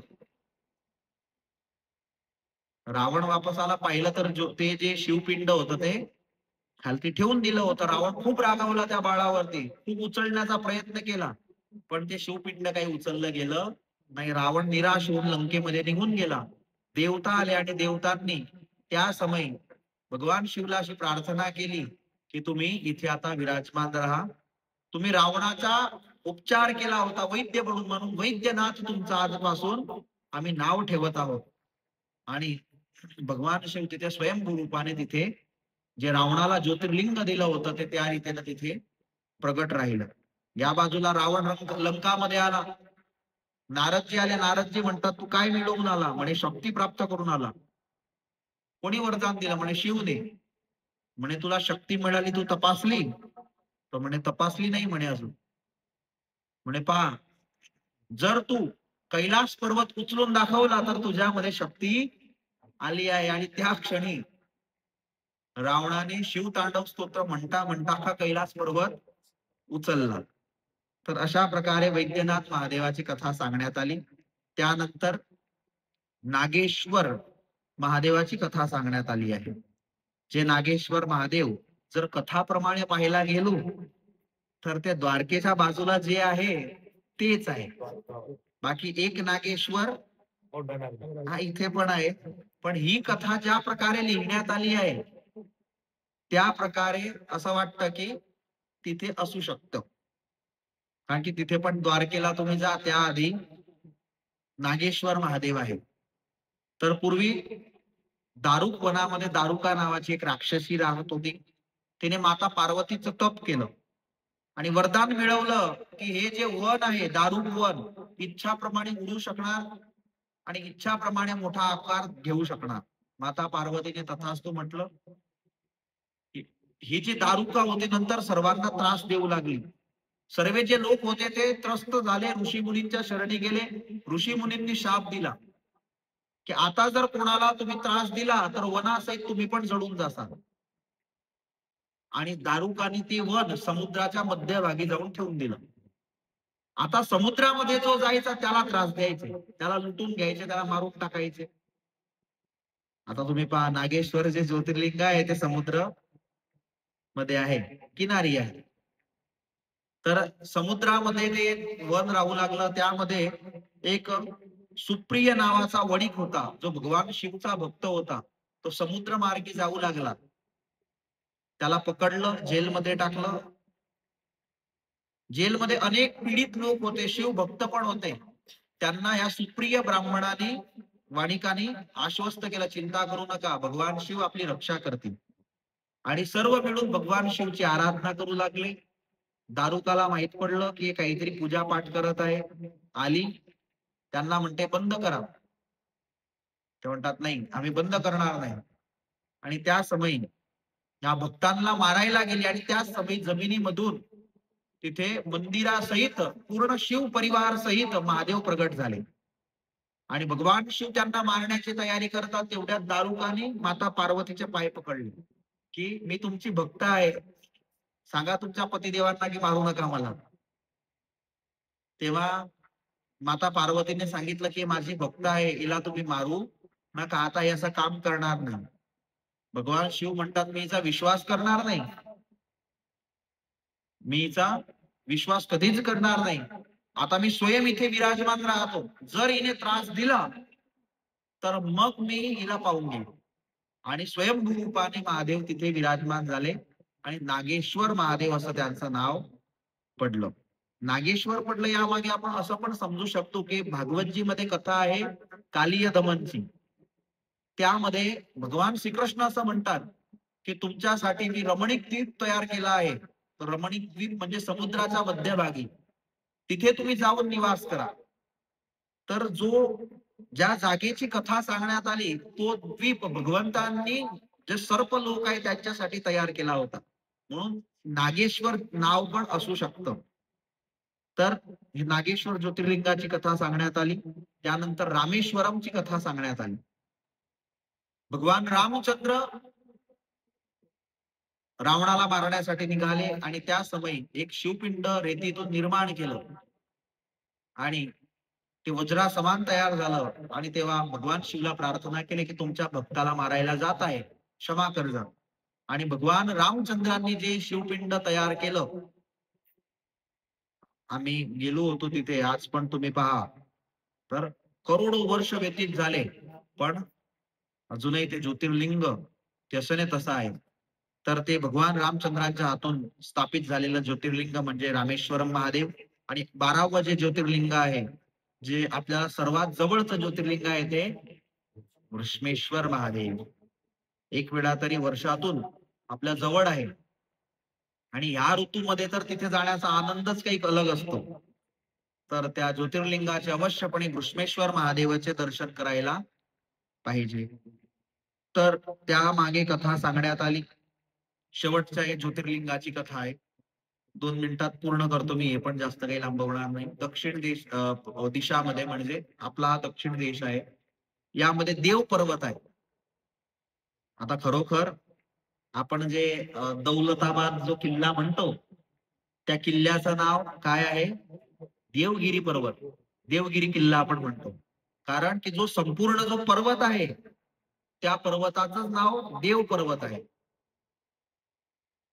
रावण वापस आला, पाहिलं तर ते जे शिवपिंड होतं ते खालती ठेवून दिलं होतं. रावण खूप रागावला त्या बाळावरती, खूप उचलण्याचा प्रयत्न केला, पण ते शिवपिंड काही उचललं गेलं नाही. रावण निराश होऊन लंकेमध्ये निघून गेला. देवता आले आणि देवतांनी त्या समयी भगवान शिवला अशी प्रार्थना केली की तुम्ही इथे आता विराजमान राहा. तुम्ही रावणाचा उपचार केला होता वैद्य म्हणून वैद्यनाथ तुमचं आजपासून आम्ही नाव ठेवत आहोत. आणि भगवान शिव तिथे स्वयंभू रूपाने तिथे जे रावणाला ज्योतिर्लिंग दिलं होतं ते त्या रीतीने तिथे प्रगट राहिलं. या बाजूला रावण लंकामध्ये आला. नारदजी आले. नारदजी म्हणतात तू काय मिळवून आला? म्हणे शक्ती प्राप्त करून आला. कोणी वरदान दिलं? म्हणे शिवने. म्हणे तुला शक्ती मिळाली, तू तपासली? तर म्हणे तपासली नाही म्हणे अजून. म्हणे पहा, जर तू कैलास पर्वत उचलून दाखवला तर तुझ्यामध्ये शक्ती आली आहे. आणि त्या क्षणी रावणाने शिवतांडव स्तोत्र म्हणता म्हणता हा कैलास पर्वत उचलला. तर अशा प्रकारे वैद्यनाथ महादेवाची कथा सांगण्यात आली. त्यानंतर नागेश्वर महादेवाची कथा सांगण्यात आली आहे. जे नागेश्वर महादेव जर कथाप्रमाणे पाहायला गेलो तर ते द्वारकेच्या बाजूला जे आहे तेच आहे. बाकी एक नागेश्वर हा इथे पण आहे. पण ही कथा ज्या प्रकारे लिहिण्यात आली आहे त्या प्रकारे असं वाटतं की तिथे असू शकतं. कारण की तिथे पण द्वारकेला तुम्ही जा त्याआधी नागेश्वर महादेव आहे. तर पूर्वी दारुक वनामध्ये दारुका नावाची एक राक्षसी राहत होती. तिने माता पार्वतीचं तप केलं आणि वरदान मिळवलं की हे जे वन आहे दारुक वन इच्छाप्रमाणे उडू शकणार आणि इच्छाप्रमाणे मोठा आकार घेऊ शकणार. माता पार्वतीने तथास्तु म्हटलं. ही जी दारुका होती नंतर सर्वांना त्रास देऊ लागली. सर्व जे लोक होते ते त्रस्त झाले, ऋषी मुनींच्या शरणी गेले. ऋषी मुनींनी शाप दिला की आता जर कोणाला तुम्ही त्रास दिला तर वनासहित तुम्ही पण जळून जासाल. आणि दारुकाने ते वन समुद्राच्या मध्यभागी जाऊन ठेवून दिलं. आता समुद्रामध्ये जो जायचा त्याला त्रास द्यायचे, त्याला लुटून घ्यायचे, त्याला मारून टाकायचे. आता तुम्ही पहा नागेश्वर जे ज्योतिर्लिंग आहे ते समुद्र मध्ये आहे, किनारी आहे. तर समुद्रामध्ये ते वन राहू लागलं. त्यामध्ये एक सुप्रिय नावाचा वणिक होता, जो भगवान शिवचा भक्त होता. तो समुद्र मार्गी जाऊ लागला. त्याला पकडलं, जेलमध्ये टाकलं. जेलमध्ये अनेक पीडित लोक होते, शिव भक्त पण होते. त्यांना या सुप्रिय ब्राह्मणाने वाणिकाने आश्वस्त केलं, चिंता करू नका, भगवान शिव आपली रक्षा करतील. आणि सर्व मिळून भगवान शिवची आराधना करू लागले. दारुकाला माहित पडलं की काहीतरी पूजा पाठ करत आहे. आली, त्यांना म्हणते बंद करा. ते म्हणतात नाही, आम्ही बंद करणार नाही. आणि त्या समयी या भक्तांना मारायला गेली आणि त्या समयी जमिनीमधून तिथे मंदिरासहित पूर्ण शिव परिवार सहित महादेव प्रगट झाले. आणि भगवान शिव त्यांना मारण्याची तयारी करतात. तेवढ्यात दारुकाने माता पार्वतीचे पाय पकडले की मी तुमची भक्त आहे, सांगा तुमच्या पतिदेवांना की मारू नका मला. तेव्हा माता पार्वतीने सांगितलं की माझी भक्त आहे, हिला तुम्ही मारू नका, आता हे असं काम करणार नाही. भगवान शिव म्हणतात मी हिचा विश्वास करणार नाही, मी हिचा विश्वास कधीच करणार नाही. आता मी स्वयं इथे विराजमान राहतो, जर हिने त्रास दिला तर मग मी हिला पाहून घेईन. आणि स्वयंभू रूपाने महादेव तिथे विराजमान झाले आणि नागेश्वर महादेव असं त्यांचं नाव पडलं. नागेश्वर पडलं यामागे आपण असं पण समजू शकतो की भागवतजी मध्ये कथा आहे कालिय दमनची. त्यामध्ये भगवान श्रीकृष्ण असं म्हणतात की तुमच्यासाठी मी रमणीक द्वीप तयार केला आहे. रमणीक द्वीप म्हणजे समुद्राच्या मध्यभागी, तिथे तुम्ही जाऊन निवास करा. तर ज्या जागेची कथा सांगण्यात आली तो द्वीप भगवंतांनी जे सर्प लोक आहे त्यांच्यासाठी तयार केला होता. म्हणून नागेश्वर नाव पण असू शकतं. तर नागेश्वर ज्योतिर्लिंगाची कथा सांगण्यात आली. त्यानंतर रामेश्वरमची कथा सांगण्यात आली. भगवान रामचंद्र रावणाला मारण्यासाठी निघाले आणि त्या समयी एक शिवपिंड रेतीतून निर्माण केलं आणि ते वज्रा समान तयार झालं. आणि तेव्हा भगवान शिवला प्रार्थना केली की तुमच्या भक्ताला मारायला जात आहे, क्षमा कर जा. आणि भगवान रामचंद्रांनी जे शिवपिंड तयार केलं, आम्ही गेलो होतो तिथे, आज पण तुम्ही पहा, तर करोडो वर्ष व्यतीत झाले पण अजूनही ते ज्योतिर्लिंग तसं नाही तसं आहे. तर ते भगवान रामचंद्रांच्या हातून स्थापित झालेलं ज्योतिर्लिंग म्हणजे रामेश्वरम महादेव. आणि 12वं जे ज्योतिर्लिंग आहे, जे आपल्याला सर्वात जवळचं ज्योतिर्लिंग आहे, ते घृष्णेश्वर महादेव. एक वेळा तरी वर्षातून आपल्या जवळ आहे. आणि ह्या ऋतूमध्ये तर तिथे जाण्याचा आनंदच काही अलग असतो. तर त्या ज्योतिर्लिंगाचे अवश्यपणे घृष्णेश्वर महादेवाचे दर्शन करायला पाहिजे. तर त्या मागे कथा सांगण्यात आली. शेवटच्या एक ज्योतिर्लिंगाची कथा आहे, 2 मिनिटात पूर्ण करतो मी, हे पण जास्त काही लांबवणार नाही. दक्षिण दिशामध्ये म्हणजे आपला हा दक्षिण देश आहे, यामध्ये देव पर्वत आहे. आता खरोखर आपण जे दौलताबाद जो किल्ला म्हणतो, त्या किल्ल्याचं नाव काय आहे? देवगिरी पर्वत, देवगिरी किल्ला आपण म्हणतो. कारण की जो संपूर्ण जो पर्वत आहे त्या पर्वताचं नाव देव पर्वत आहे.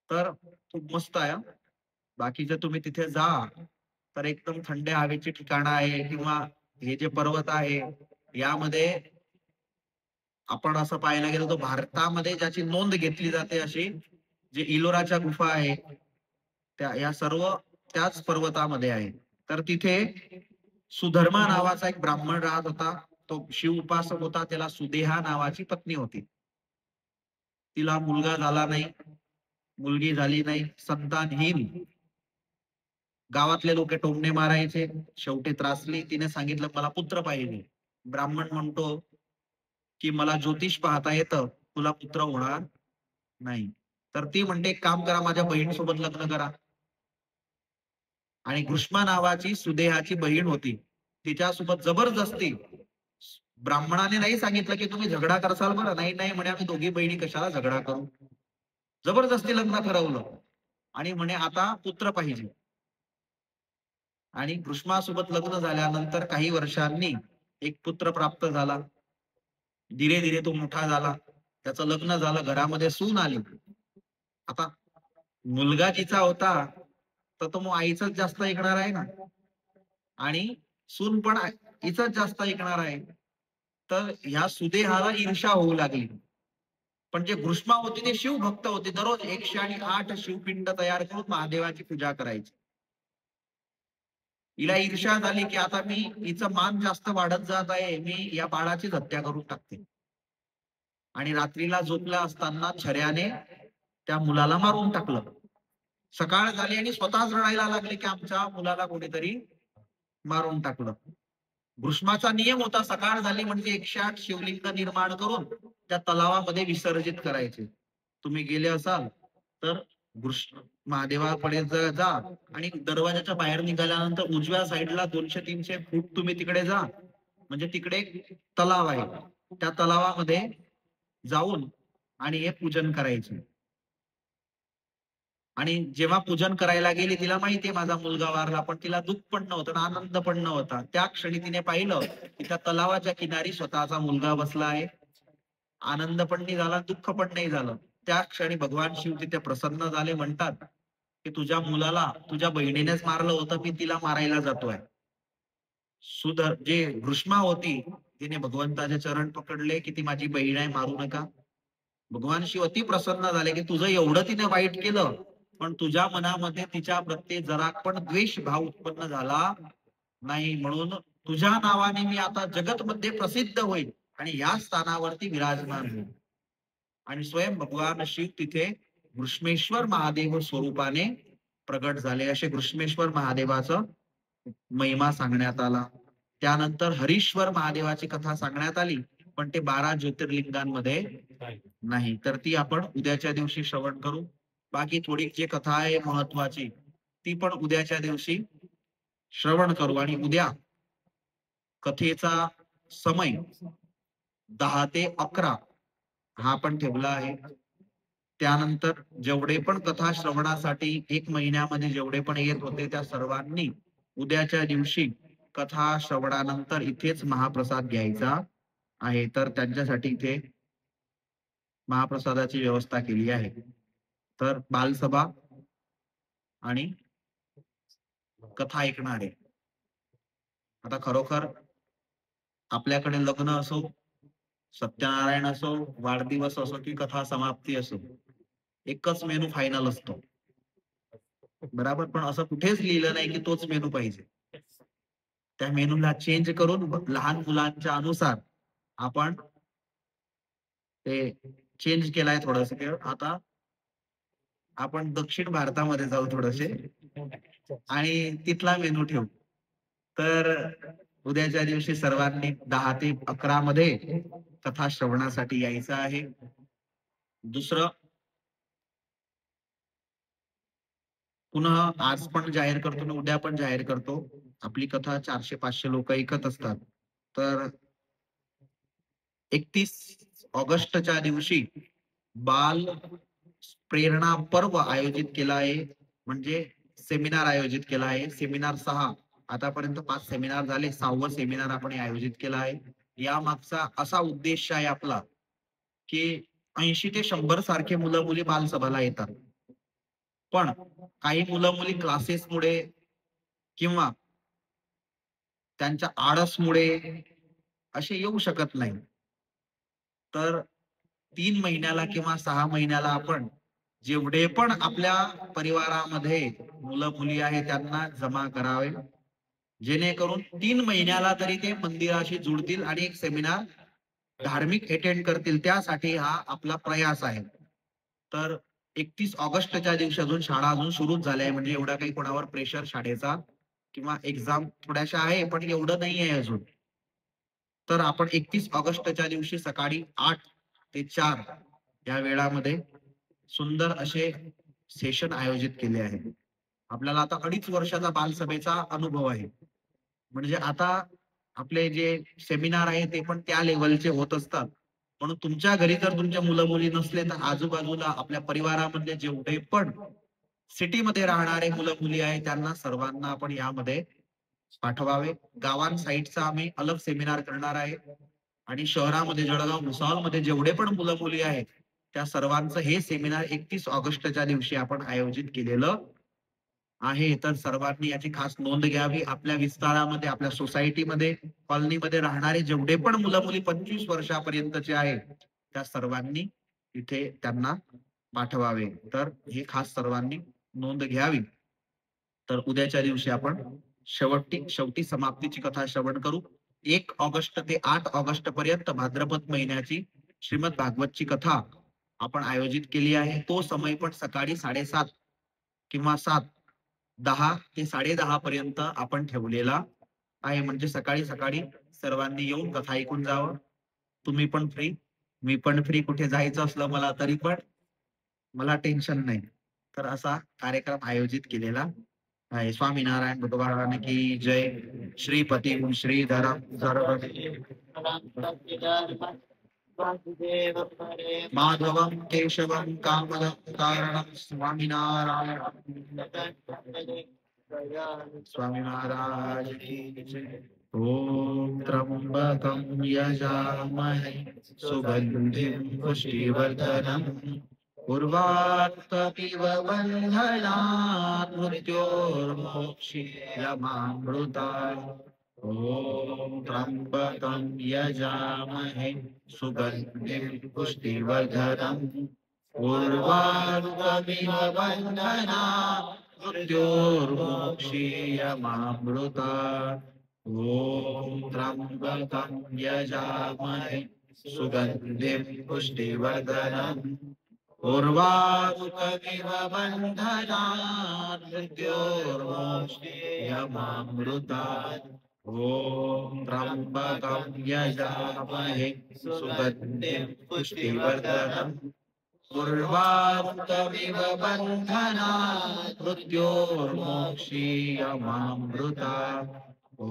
तर खूप मस्त आहे. बाकीचे तुम्ही तिथे जा तर एकदम थंड हवेची ठिकाण आहे, किंवा हे जे पर्वत आहे यामध्ये आपण असं पाहायला गेलो तर भारतामध्ये ज्याची नोंद घेतली जाते अशी जे इलोराच्या गुफा आहे, त्या या सर्व त्याच पर्वतामध्ये आहे. तर तिथे सुधर्मा नावाचा एक ब्राह्मण राहत होता. तो शिव उपासक होता. त्याला सुदेहा नावाची पत्नी होती. तिला मुलगा झाला नाही, मुलगी झाली नाही, संतानहीन. गावातले लोक टोमणे मारायचे. शेवटी त्रासली. तिने सांगितलं मला पुत्र पाहिजे. ब्राह्मण म्हणतो की मला ज्योतिष पाहता येतं, तुला पुत्र होणार नाही. तर ती म्हणते एक काम करा, माझ्या बहिणीसोबत लग्न करा. आणि घृष्मा नावाची सुदेहाची बहीण होती. तिच्यासोबत जबरदस्ती ब्राह्मणाने नाही सांगितलं की तुम्ही झगडा करसाल बरं. नाही नाही म्हणे आम्ही दोघी बहिणी कशाला झगडा करू. जबरदस्ती लग्न ठरवलं आणि म्हणे आता पुत्र पाहिजे. आणि घृष्मासोबत लग्न झाल्यानंतर काही वर्षांनी एक पुत्र प्राप्त झाला. धीरे धीरे तो मोठा झाला. त्याचं लग्न झालं. घरामध्ये सून आली. आता मुलगा जिचा होता तर तो मग आईचाच जास्त ऐकणार आहे ना, आणि सून पण हिचाच जास्त ऐकणार आहे. तर ह्या सुदेहाला ईर्ष्या होऊ लागली. पण जे घृष्मा होते ते शिवभक्त होते. दररोज 108 शिवपिंड तयार करून महादेवाची पूजा करायची. हिला ईर्ष्या झाली की आता मी हिचं मान जास्त वाढत जात आहे, मी या बाळाची हत्या करून टाकते. आणि रात्रीला झोपला असताना छऱ्याने त्या मुलाला मारून टाकलं. सकाळ झाली आणि स्वतःच रडायला लागले की आमच्या मुलाला कोणीतरी मारून टाकलं. भृष्माचा नियम होता, सकाळ झाली म्हणजे 108 शिवलिंग निर्माण करून त्या तलावामध्ये विसर्जित करायचे. तुम्ही गेले असाल तर महादेवाकडे जा आणि दरवाजाच्या बाहेर निघाल्यानंतर उजव्या साईडला 200-300 फूट तुम्ही तिकडे जा, म्हणजे तिकडे एक तलाव आहे. त्या तलावामध्ये जाऊन आणि हे पूजन करायचे. आणि जेव्हा पूजन करायला गेली, तिला माहितीये माझा मुलगा वारला, पण तिला दुःख पण नव्हतं, आनंद पण नव्हता. त्या क्षणी तिने पाहिलं की त्या तलावाच्या किनारी स्वतःचा मुलगा बसला आहे. आनंद पण नाही झाला, दुःख पण नाही झालं. त्या क्षणी भगवान शिव तिथे प्रसन्न झाले. म्हणतात की तुझ्या मुलाला तुझ्या बहिणीनेच मारलं होतं, मी तिला मारायला जातोय. जे घृष्मा होती तिने भगवंताचे चरण पकडले की ती माझी बहीण आहे, मारू नका. भगवान शिव अति प्रसन्न झाले की तुझं एवढं तिने वाईट केलं, पण तुझ्या मनामध्ये तिच्या प्रत्येक जरा पण द्वेष भाव उत्पन्न झाला नाही, म्हणून तुझ्या नावाने मी आता जगत मध्ये प्रसिद्ध होईल आणि या स्थानावरती विराजमान होईल. आणि स्वयं भगवान शिव तिथे घृष्मेश्वर महादेव स्वरूपाने प्रगट झाले. असे घृष्मेश्वर महादेवाचं महिमा सांगण्यात आला. त्यानंतर हरीश्वर महादेवाची कथा सांगण्यात आली, पण ते 12 ज्योतिर्लिंगांमध्ये नाही. तर ती आपण उद्याच्या दिवशी श्रवण करू. बाकी थोडी जी कथा आहे महत्वाची ती पण उद्याच्या दिवशी श्रवण करू. आणि उद्या कथेचा समय 10 ते 11 हा पण ठेवला आहे. त्यानंतर जेवढे पण कथा श्रवणासाठी 1 महिन्यामध्ये जेवढे पण येत होते त्या सर्वांनी उद्याच्या दिवशी कथा श्रवणानंतर इथेच महाप्रसाद घ्यायचा आहे. तर त्यांच्यासाठी इथे महाप्रसादाची व्यवस्था केली आहे. तर बालसभा आणि कथा ऐकणारे. आता खरोखर आपल्याकडे लग्न असो, सत्यनारायण असो, वाढदिवस असो की कथा समाप्ती असो, एकच मेनू फायनल असतो. बरोबर, पण असं कुठेच लिहिलं नाही की तोच मेनू पाहिजे. त्या मेनूला चेंज करून लहान मुलांच्या अनुसार आपण ते चेंज केलाय थोडस. आता आपण दक्षिण भारतामध्ये जाऊ थोडेसे आणि तिथला मेनू ठेवू. तर उद्याच्या दिवशी सर्वांनी 10 ते 11 मध्ये कथा श्रवणासाठी यायचं आहे. दुसरं, पुन्हा आज पण जाहीर करतो आणि उद्या पण जाहीर करतो, आपली कथा 400-500 लोक ऐकत असतात. तर 31 ऑगस्टच्या दिवशी बाल प्रेरणा पर्व आयोजित केला आहे, म्हणजे सेमिनार आयोजित केला आहे. सेमिनार 6, आतापर्यंत 5 सेमिनार झाले, 6वं सेमिनार आपण आयोजित केला आहे. या मागचा असा उद्देश आहे आपला की 80 ते 100 सारखे मुलं मुली बालसभाला येतात, पण काही मुलं मुली क्लासेसमुळे किंवा त्यांच्या आळसमुळे असे येऊ शकत नाही. तर 3 महिन्याला किंवा 6 महिन्याला आपण जेवढे पण आपल्या परिवारामध्ये मुलं मुली आहे त्यांना जमा करावे, जेणेकरून 3 महिन्याला तरी ते मंदिराशी जुळतील आणि एक सेमिनार धार्मिक अटेंड करतील. त्यासाठी हा आपला प्रयास आहे. तर 31 ऑगस्टच्या दिवशी अजून शाळा अजून सुरूच झाल्या आहे, म्हणजे एवढा काही कोणावर प्रेशर शाळेचा किंवा एक्झाम थोड्याशा आहे, पण एवढं नाही आहे अजून. तर आपण 31 ऑगस्टच्या दिवशी सकाळी 8 ते 4 या वेळामध्ये सुंदर असे सेशन आयोजित केले आहे. आपल्याला आता 2.5 वर्षाचा बालसभेचा अनुभव आहे. म्हणजे आता आपले जे सेमिनार आहे ते पण त्या लेव्हलचे होत असतात. म्हणून तुमच्या घरी जर तुमच्या मुलं-मुली नसले, तर आजूबाजूला आपल्या परिवारामधले जेवढे पण सिटीमध्ये राहणारे मुलं-मुली आहेत, त्यांना सर्वांना आपण यामध्ये पाठवावे. गावां साइडचा आम्ही अलग सेमिनार करणार आहे आणि शहरामध्ये जळगाव, भुसावळमध्ये जेवढे पण मुलं-मुली आहेत, त्या सर्वांचं हे सेमिनार 31 ऑगस्टच्या दिवशी आपण आयोजित केलेलं आहे. तर सर्वांनी याची खास नोंद घ्यावी. आपल्या विस्तारामध्ये, आपल्या सोसायटीमध्ये, कॉलनीमध्ये राहणारे जेवढे पण मुलं-मुली 25 वर्षापर्यंतचे आहेत, त्या सर्वांनी इथे त्यांना पाठवावे. तर हे खास सर्वांनी नोंद घ्यावी. तर उद्याच्या दिवशी आपण शेवटी समाप्तीची कथा श्रवण करू. 1 ऑगस्ट ते 8 ऑगस्ट पर्यंत भाद्रपद महिन्याची श्रीमद भागवतची कथा आपण आयोजित केली आहे. तो समय पण सकाळी 7:30 किंवा 7:10 ते 10:30 पर्यंत आपण ठेवलेला आहे. म्हणजे सकाळी सकाळी सर्वांनी येऊन कथा ऐकून जावं. तुम्ही पण फ्री, मी पण फ्री. कुठे जायचं असलं मला तरी पण मला टेन्शन नाही. तर असा कार्यक्रम आयोजित केलेला आहे. स्वामीनारायण भगवान की जय. श्रीपती श्रीधरम सर्व माधवम केशवम कामदम कारणम स्वामीनारायण स्वामी महाराज की जय. ओम त्र्यंबकं यजामहे सुगंधिं पुष्टिवर्धनम् उर्वारुकमिव बन्धनात् मृत्योर्मोक्षीयमामृतात्. ॐ त्र्यंबकं यजामहे सुगन्धिं पुष्टिवर्धनम् उर्वारुकमिव बन्धनात् मृत्योर्मोक्षीयमामृतात्. ॐ त्र्यंबकं यजामहे सुगन्धिं पुष्टिवर्धनम् उर्वारुकमिव बन्धनात् मृत्योर्मोक्षीयमामृतात्. ॐ त्र्यंबकं यजामहे सुगन्धिं पुष्टिवर्धनम् उर्वारुकमिव बन्धनात् मृत्योर्मोक्षीयमामृतात्. ॐ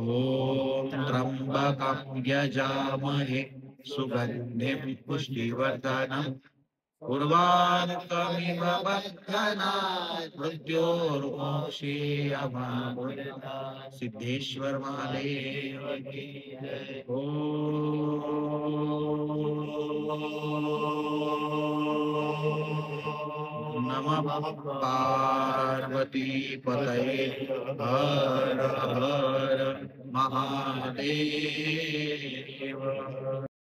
त्र्यंबकं यजामहे सुगन्धिं पुष्टिवर्धनम् उर्वारुकमिव बन्धनात् मृत्योर्मोक्षीयमामृतात्. सिद्धेश्वर महादेव की जय. ओम नमः पार्वती पतये हर हर महादेव.